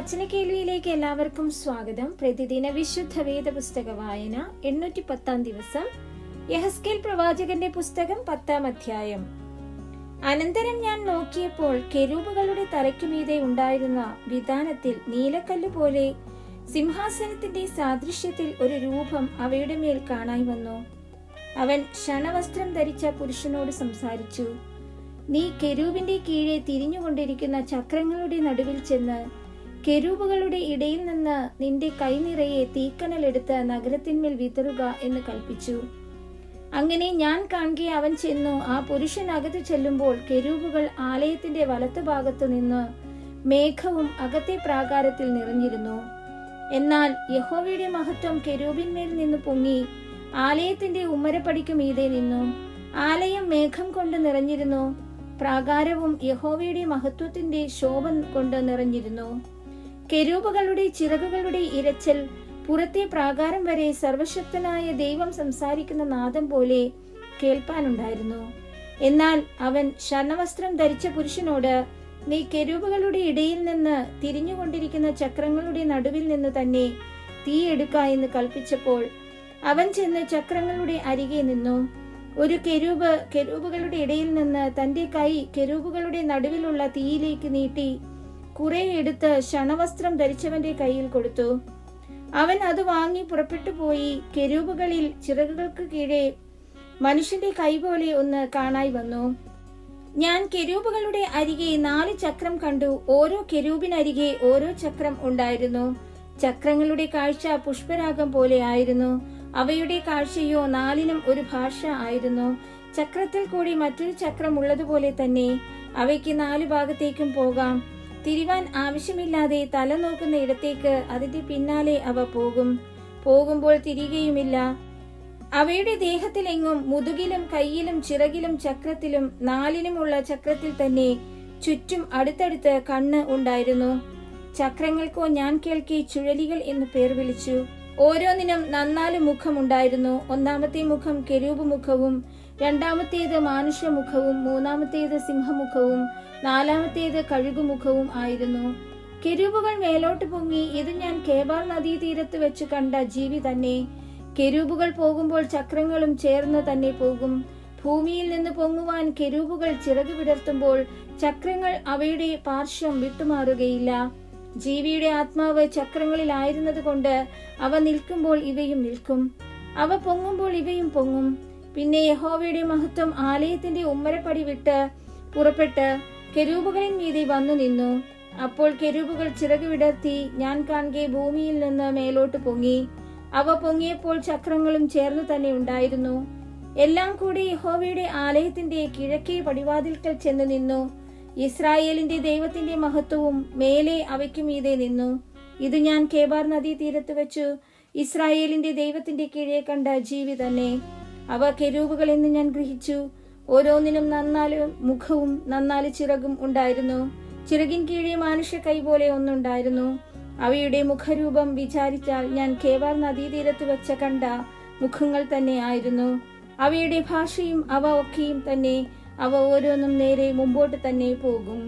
വചനകേൾവിയിലേക്ക് എല്ലാവർക്കും സ്വാഗതം. പ്രതിദിന വിശുദ്ധ വേദ പുസ്തക വായന 810 ദിവസം. യെഹെസ്കേൽ പ്രവാചകന്റെ പുസ്തകം 10 അധ്യായം. അനന്തരം ഞാൻ നോക്കിയപ്പോൾ കെരൂബുകളുടെ തലയ്ക്കുമീതെ ഉണ്ടായിരുന്ന വിതാനത്തിൽ നീലക്കല്ല് പോലെ സിംഹാസനത്തിന്റെ സാദൃശ്യത്തിൽ ഒരു രൂപം അവയുടെ മേൽ കാണായി വന്നു. അവൻ ശണവസ്ത്രം ധരിച്ച പുരുഷനോട് സംസാരിച്ചു. നീ കെരൂബിന്റെ കീഴെ തിരിഞ്ഞുകൊണ്ടിരിക്കുന്ന ചക്രങ്ങളുടെ നടുവിൽ ചെന്ന് കെരൂബുകളുടെ ഇടയിൽ നിന്ന് നിന്റെ കൈ നിറയെ തീക്കനലെടുത്ത് നഗരത്തിന്മേൽ വിതറുക എന്ന് കൽപ്പിച്ചു. അങ്ങനെ ഞാൻ കാണുക അവൻ ചെന്നു ആ പുരുഷൻ അകത്ത് ചെല്ലുമ്പോൾ കെരൂബുകൾ ആലയത്തിന്റെ വലത്തുഭാഗത്തു നിന്ന് മേഘവും അകത്തെ പ്രാകാരത്തിൽ നിറഞ്ഞിരുന്നു. എന്നാൽ യഹോവയുടെ മഹത്വം കെരൂബിന്മേൽ നിന്ന് പൊങ്ങി ആലയത്തിന്റെ ഉമ്മരപ്പടിക്കു മീതെ നിന്നു. ആലയം മേഘം കൊണ്ട് നിറഞ്ഞിരുന്നു. പ്രാകാരവും യഹോവയുടെ മഹത്വത്തിന്റെ ശോഭ കൊണ്ട് നിറഞ്ഞിരുന്നു. കെരൂബുകളുടെ ചിറകുകളുടെ ഇരച്ചൽ പുറത്തെ പ്രാകാരം വരെ സർവശക്തനായ ദൈവം സംസാരിക്കുന്ന നാദം പോലെ കേൾപ്പാനുണ്ടായിരുന്നു. എന്നാൽ അവൻ ശണവസ്ത്രം ധരിച്ച പുരുഷനോട്, നീ കെരൂബുകളുടെ ഇടയിൽ നിന്ന് തിരിഞ്ഞുകൊണ്ടിരിക്കുന്ന ചക്രങ്ങളുടെ നടുവിൽ നിന്ന് തന്നെ തീ എടുക്ക എന്ന് കൽപ്പിച്ചപ്പോൾ അവൻ ചെന്ന് ചക്രങ്ങളുടെ അരികെ നിന്നു. ഒരു കെരൂബ് കെരൂബുകളുടെ ഇടയിൽ നിന്ന് തന്റെ കൈ കെരൂബുകളുടെ നടുവിലുള്ള തീയിലേക്ക് നീട്ടി കുറെ എടുത്ത് ശണവസ്ത്രം ധരിച്ചവന്റെ കയ്യിൽ കൊടുത്തു. അവൻ അത് വാങ്ങി പുറപ്പെട്ടു പോയി. കെരൂബുകളിൽ ചിറകുകൾക്ക് കീഴെ മനുഷ്യന്റെ കൈ പോലെ ഒന്ന് കാണായി വന്നു. ഞാൻ കെരൂബുകളുടെ അരികെ 4 ചക്രം കണ്ടു. ഓരോ കെരൂബിനരികെ ഓരോ ചക്രം ഉണ്ടായിരുന്നു. ചക്രങ്ങളുടെ കാഴ്ച പുഷ്പരാഗം പോലെ ആയിരുന്നു. അവയുടെ കാഴ്ചയോ 4നും ഒരു ഭാഷ ആയിരുന്നു. ചക്രത്തിൽ കൂടി മറ്റൊരു ചക്രം ഉള്ളതുപോലെ തന്നെ അവയ്ക്ക് 4 ഭാഗത്തേക്കും പോകാം. തിരിവാൻ ആവശ്യമില്ലാതെ തല നോക്കുന്ന ഇടത്തേക്ക് അതിന്റെ പിന്നാലെ അവ പോകുമ്പോൾ തിരികെയുമില്ല. അവയുടെ ദേഹത്തിലെങ്ങും മുതുകിലും കയ്യിലും ചിറകിലും ചക്രത്തിലും 4നുമുള്ള ചക്രത്തിൽ തന്നെ ചുറ്റും അടുത്തടുത്ത് കണ്ണ് ഉണ്ടായിരുന്നു. ചക്രങ്ങൾക്കോ ഞാൻ കേൾക്കെ ചുഴലികൾ എന്ന് പേർ വിളിച്ചു. ഓരോന്നിനും 4 മുഖം ഉണ്ടായിരുന്നു. ഒന്നാമത്തെ മുഖം കെരൂബ് മുഖവും, രണ്ടാമത്തേത് മാനുഷ്യമുഖവും, മൂന്നാമത്തേത് സിംഹമുഖവും, 4ാമത്തേത് കഴുകുമുഖവും ആയിരുന്നു. കെരൂബുകൾ മേലോട്ട് പൊങ്ങി. ഇത് ഞാൻ കേബാർ നദീതീരത്ത് വെച്ച് കണ്ട ജീവി തന്നെ. കെരൂബുകൾ പോകുമ്പോൾ ചക്രങ്ങളും ചേർന്ന് തന്നെ പോകും. ഭൂമിയിൽ നിന്ന് പൊങ്ങുവാൻ കെരൂബുകൾ ചിറക് വിടർത്തുമ്പോൾ ചക്രങ്ങൾ അവയുടെ പാർശ്വം വിട്ടുമാറുകയില്ല. ജീവിയുടെ ആത്മാവ് ചക്രങ്ങളിലായിരുന്നത് കൊണ്ട് അവ നിൽക്കുമ്പോൾ ഇവയും നിൽക്കും, അവ പൊങ്ങുമ്പോൾ ഇവയും പൊങ്ങും. പിന്നെ യഹോവയുടെ മഹത്വം ആലയത്തിന്റെ ഉമ്മരപ്പടി വിട്ട് പുറപ്പെട്ട് കെരൂബുകളിൻ മീതെ വന്നു നിന്നു. അപ്പോൾ കെരൂബുകൾ ചിറക് വിടർത്തി. ഞാൻ കാണുക ഭൂമിയിൽ നിന്ന് മേലോട്ട് പൊങ്ങി. അവ പൊങ്ങിയപ്പോൾ ചക്രങ്ങളും ചേർന്ന് തന്നെ ഉണ്ടായിരുന്നു. എല്ലാം കൂടി യഹോവയുടെ ആലയത്തിന്റെ കിഴക്കേ പടിവാതിൽക്കൽ ചെന്ന് നിന്നു. ഇസ്രായേലിന്റെ ദൈവത്തിന്റെ മഹത്വവും മേലെ അവയ്ക്കു മീതെ നിന്നു. ഇത് ഞാൻ കേബാർ നദീ തീരത്ത് വെച്ചു ഇസ്രായേലിന്റെ ദൈവത്തിന്റെ കീഴെ കണ്ട ജീവി തന്നെ. അവ കെരൂബുകൾ എന്ന് ഞാൻ ഗ്രഹിച്ചു. ഓരോന്നിനും 4 മുഖവും 4 ചിറകും ഉണ്ടായിരുന്നു. ചിറകിൻ കീഴെ മനുഷ്യ കൈ പോലെ ഒന്നുണ്ടായിരുന്നു. അവയുടെ മുഖരൂപം വിചാരിച്ചാൽ ഞാൻ കേബാർ നദീതീരത്ത് വെച്ച കണ്ട മുഖങ്ങൾ തന്നെ ആയിരുന്നു. അവയുടെ ഭാഷയും അവ ഒക്കെയും തന്നെ. അവ ഓരോന്നും നേരെ മുമ്പോട്ട് തന്നെ പോകും.